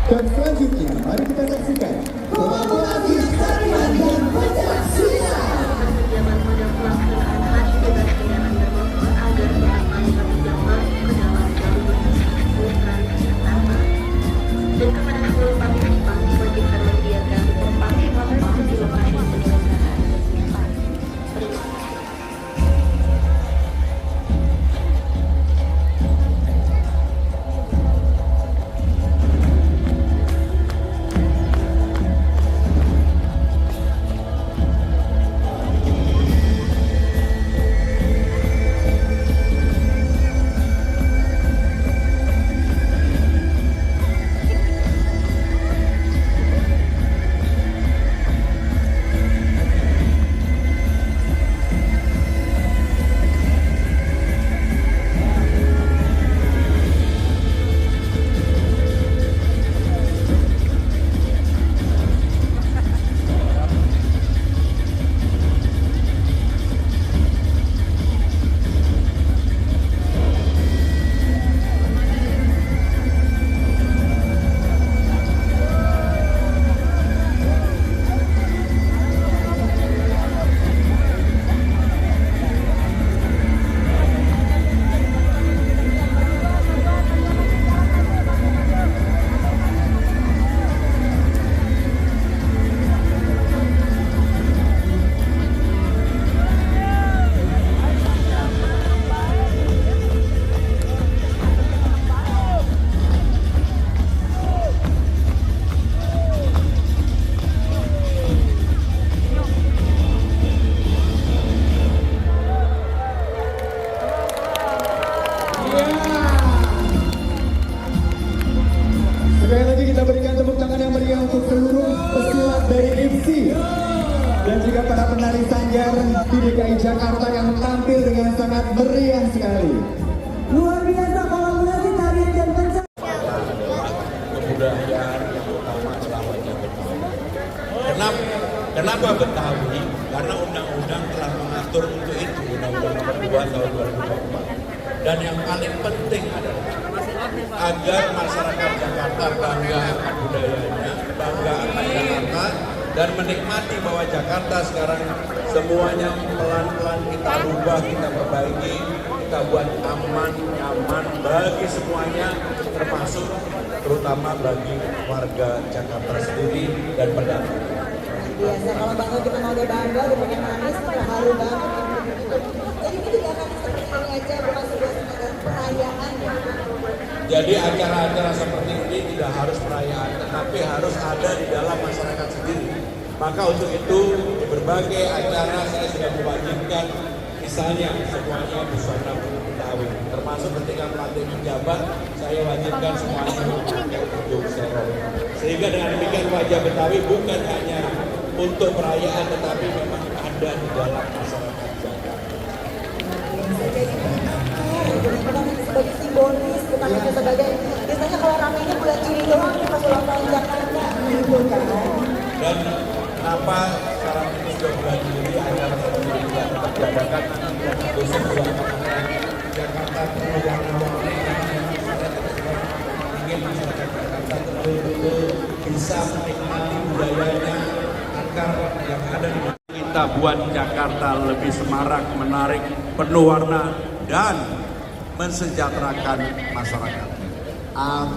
Dan selanjutnya, mari kita saksikan kolaborasi Sarman dan Pancasila. Dan kepada seluruh partisipan diwajibkan menyediakan maksimal waktu di lokasi penyelenggaraan. Terima kasih. Sekali lagi kita berikan tepuk tangan yang meriah untuk seluruh pesulap dari MC dan juga para penari sanggar di DKI Jakarta yang tampil dengan sangat meriah sekali. Luar biasa kolaborasi tarian dan pencak. Kebudayaan yang utama selamanya Betawi. Kenapa Betawi? Karena undang-undang telah mengatur untuk itu, Undang-Undang Nomor 2 Tahun 2024. Dan yang paling penting adalah agar masyarakat Jakarta bangga akan budayanya, bangga akan Jakarta, dan menikmati bahwa Jakarta sekarang semuanya pelan-pelan kita rubah, kita perbaiki, kita buat aman, nyaman bagi semuanya, termasuk terutama bagi warga Jakarta sendiri dan pendatang. Biasa kalau bangga kita mau udah bangga, udah pengen manis, udah haru banget. Jadi ini tidak akan seperti ini aja, bukan sebuah semacam perayaan ya. Jadi acara-acara seperti ini tidak harus perayaan, tetapi harus ada di dalam masyarakat sendiri. Maka untuk itu di berbagai acara saya sudah mewajibkan, misalnya semuanya busana Betawi, termasuk ketika pelantikan penjabat saya wajibkan semuanya memakai ujung serong. Sehingga dengan demikian wajah Betawi bukan hanya untuk perayaan, tetapi memang ada di dalam masyarakat Jakarta. Sebagai simbolis, bukan hanya sebagai, biasanya kalau ramainya bulan Juni doang nih pas ulang tahun Jakarta gitu kan. Dan kenapa sekarang ini sudah bulan Juli acara seperti ini tidak tetap diadakan, nanti besok juga Jakarta perlu warna-warni, ingin masyarakat Jakarta betul-betul bisa menikmati budayanya agar yang ada di kita buat Jakarta lebih semarak, menarik, penuh warna dan mensejahterakan masyarakat.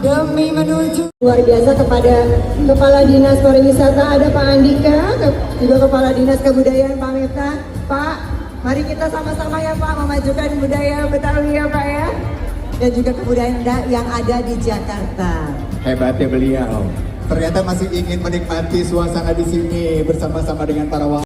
Demi menuju luar biasa kepada Kepala Dinas Pariwisata ada Pak Andika, juga Kepala Dinas Kebudayaan Pak Miftah. Pak, mari kita sama-sama ya Pak memajukan budaya Betawi ya Pak ya. dan juga kebudayaan yang ada di Jakarta. Hebatnya beliau. Ternyata masih ingin menikmati suasana di sini bersama-sama dengan para